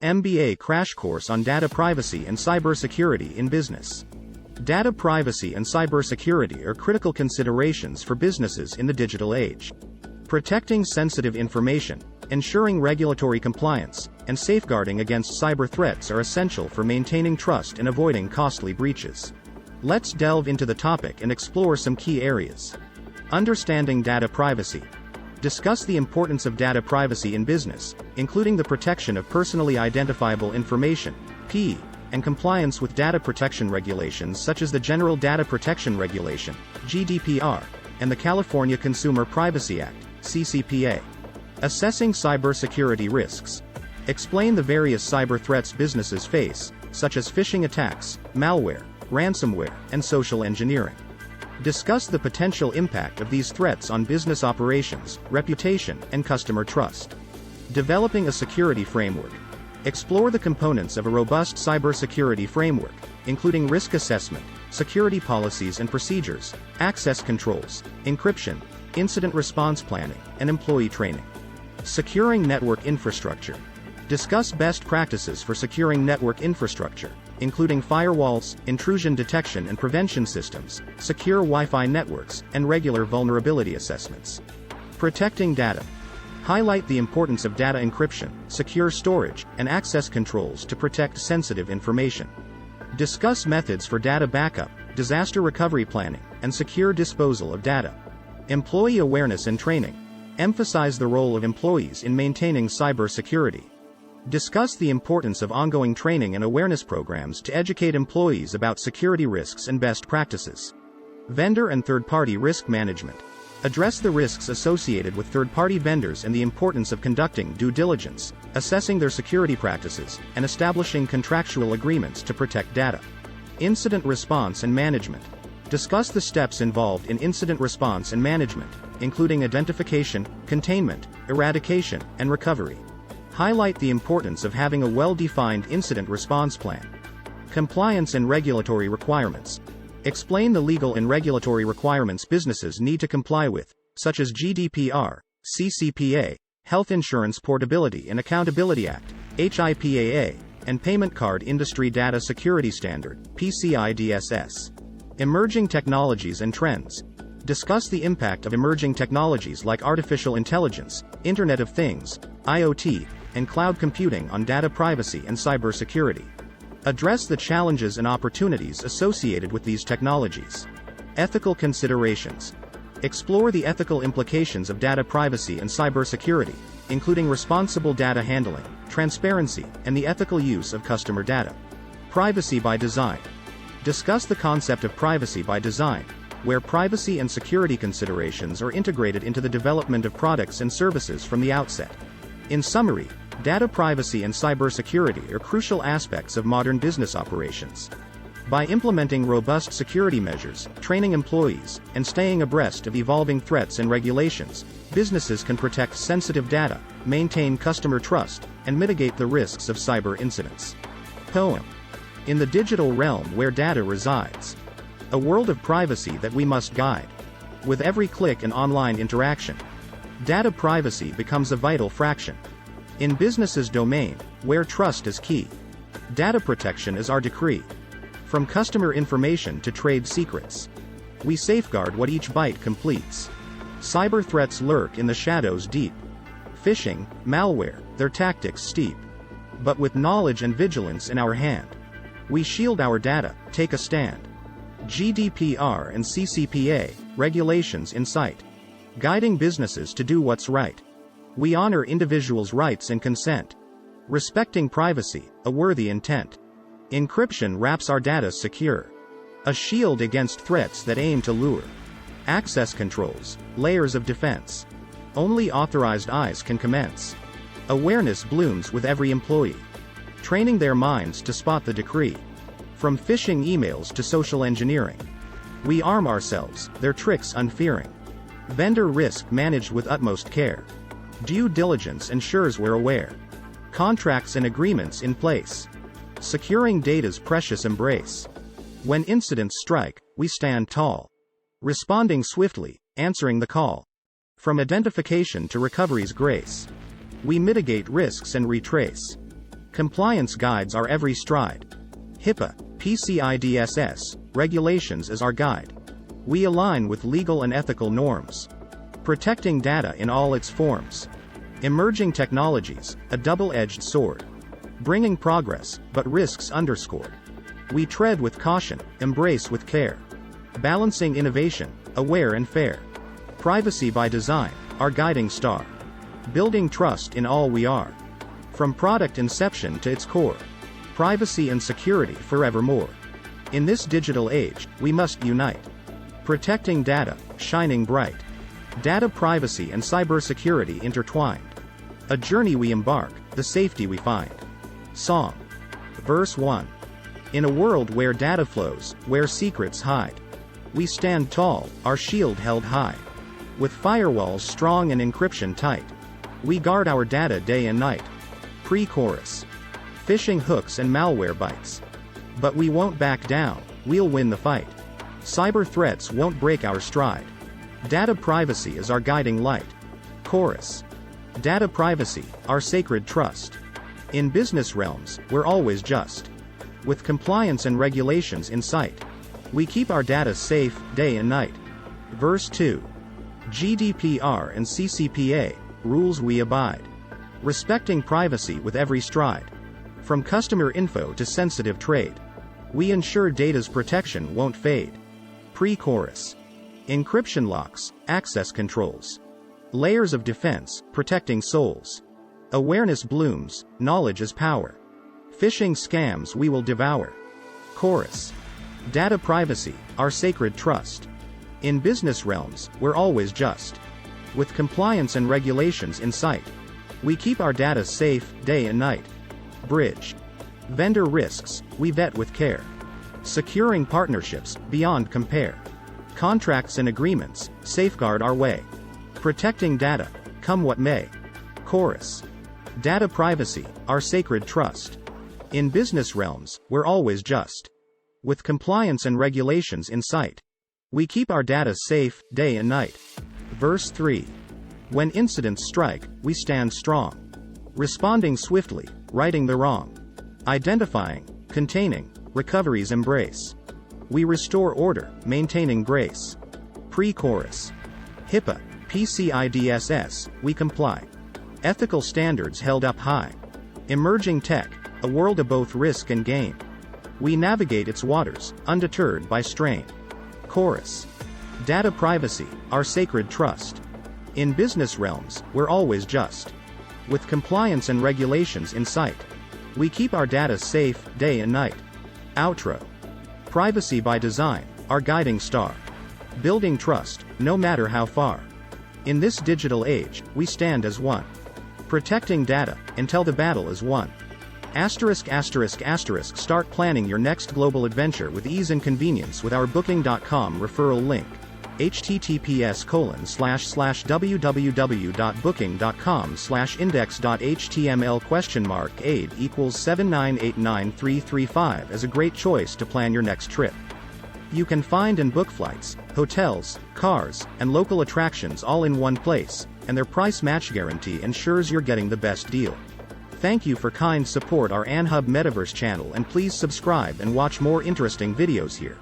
MBA Crash Course on Data Privacy and Cybersecurity in Business. Data privacy and cybersecurity are critical considerations for businesses in the digital age. Protecting sensitive information, ensuring regulatory compliance, and safeguarding against cyber threats are essential for maintaining trust and avoiding costly breaches. Let's delve into the topic and explore some key areas. Understanding data privacy. Discuss the importance of data privacy in business, including the protection of personally identifiable information, (PII), and compliance with data protection regulations such as the General Data Protection Regulation, GDPR, and the California Consumer Privacy Act, CCPA. Assessing cybersecurity risks. Explain the various cyber threats businesses face, such as phishing attacks, malware, ransomware, and social engineering. Discuss the potential impact of these threats on business operations, reputation, and customer trust. Developing a security framework. Explore the components of a robust cybersecurity framework, including risk assessment, security policies and procedures, access controls, encryption, incident response planning, and employee training. Securing network infrastructure. Discuss best practices for securing network infrastructure, including firewalls, intrusion detection and prevention systems, secure Wi-Fi networks, and regular vulnerability assessments. Protecting data. Highlight the importance of data encryption, secure storage, and access controls to protect sensitive information. Discuss methods for data backup, disaster recovery planning, and secure disposal of data. Employee awareness and training. Emphasize the role of employees in maintaining cybersecurity. Discuss the importance of ongoing training and awareness programs to educate employees about security risks and best practices. Vendor and third-party risk management. Address the risks associated with third-party vendors and the importance of conducting due diligence, assessing their security practices, and establishing contractual agreements to protect data. Incident response and management. Discuss the steps involved in incident response and management, including identification, containment, eradication, and recovery. Highlight the importance of having a well-defined incident response plan. Compliance and regulatory requirements. Explain the legal and regulatory requirements businesses need to comply with, such as GDPR, CCPA, Health Insurance Portability and Accountability Act, HIPAA, and Payment Card Industry Data Security Standard, PCI DSS. Emerging technologies and trends. Discuss the impact of emerging technologies like artificial intelligence, Internet of Things, IoT, and cloud computing on data privacy and cybersecurity. Address the challenges and opportunities associated with these technologies. Ethical considerations. Explore the ethical implications of data privacy and cybersecurity, including responsible data handling, transparency, and the ethical use of customer data. Privacy by design. Discuss the concept of privacy by design, where privacy and security considerations are integrated into the development of products and services from the outset. In summary, data privacy and cybersecurity are crucial aspects of modern business operations. By implementing robust security measures, training employees, and staying abreast of evolving threats and regulations, businesses can protect sensitive data, maintain customer trust, and mitigate the risks of cyber incidents. Poem. In the digital realm where data resides. A world of privacy that we must guide. With every click and online interaction, data privacy becomes a vital fraction. In business's domain, where trust is key, data protection is our decree. From customer information to trade secrets, we safeguard what each byte completes. Cyber threats lurk in the shadows deep. Phishing, malware, their tactics steep. But with knowledge and vigilance in our hand, we shield our data, take a stand. GDPR and CCPA, regulations in sight, guiding businesses to do what's right. We honor individuals' rights and consent. Respecting privacy, a worthy intent. Encryption wraps our data secure. A shield against threats that aim to lure. Access controls, layers of defense. Only authorized eyes can commence. Awareness blooms with every employee, training their minds to spot the decree. From phishing emails to social engineering, we arm ourselves, their tricks unfearing. Vendor risk managed with utmost care. Due diligence ensures we're aware. Contracts and agreements in place. Securing data's precious embrace. When incidents strike, we stand tall. Responding swiftly, answering the call. From identification to recovery's grace, we mitigate risks and retrace. Compliance guides our every stride. HIPAA, PCI-DSS, regulations is our guide. We align with legal and ethical norms. Protecting data in all its forms. Emerging technologies, a double-edged sword. Bringing progress, but risks underscored. We tread with caution, embrace with care. Balancing innovation, aware and fair. Privacy by design, our guiding star. Building trust in all we are. From product inception to its core. Privacy and security forevermore. In this digital age, we must unite. Protecting data, shining bright. Data privacy and cybersecurity intertwined. A journey we embark, the safety we find. Song. Verse 1. In a world where data flows, where secrets hide, we stand tall, our shield held high. With firewalls strong and encryption tight, we guard our data day and night. Pre-chorus. Phishing hooks and malware bites. But we won't back down, we'll win the fight. Cyber threats won't break our stride. Data privacy is our guiding light. Chorus. Data privacy, our sacred trust. In business realms, we're always just. With compliance and regulations in sight, we keep our data safe, day and night. Verse 2. GDPR and CCPA, rules we abide. Respecting privacy with every stride. From customer info to sensitive trade, we ensure data's protection won't fade. Pre-chorus. Encryption locks, access controls. Layers of defense, protecting souls. Awareness blooms, knowledge is power. Phishing scams we will devour. Chorus. Data privacy, our sacred trust. In business realms, we're always just. With compliance and regulations in sight, we keep our data safe, day and night. Bridge. Vendor risks, we vet with care. Securing partnerships, beyond compare. Contracts and agreements, safeguard our way. Protecting data, come what may. Chorus. Data privacy, our sacred trust. In business realms, we're always just. With compliance and regulations in sight, we keep our data safe, day and night. Verse 3. When incidents strike, we stand strong. Responding swiftly, righting the wrong. Identifying, containing, recoveries embrace. We restore order, maintaining grace. Pre-chorus. HIPAA, PCI-DSS, we comply. Ethical standards held up high. Emerging tech, a world of both risk and gain. We navigate its waters, undeterred by strain. Chorus. Data privacy, our sacred trust. In business realms, we're always just. With compliance and regulations in sight, we keep our data safe, day and night. Outro. Privacy by design, our guiding star. Building trust, no matter how far. In this digital age, we stand as one. Protecting data, until the battle is won. *****, start planning your next global adventure with ease and convenience with our Booking.com referral link. https://www.booking.com/index.html?aid equals 7989335 is a great choice to plan your next trip. You can find and book flights, hotels, cars, and local attractions all in one place, and their price match guarantee ensures you're getting the best deal. Thank you for kind support our Anhub Metaverse channel, and please subscribe and watch more interesting videos here.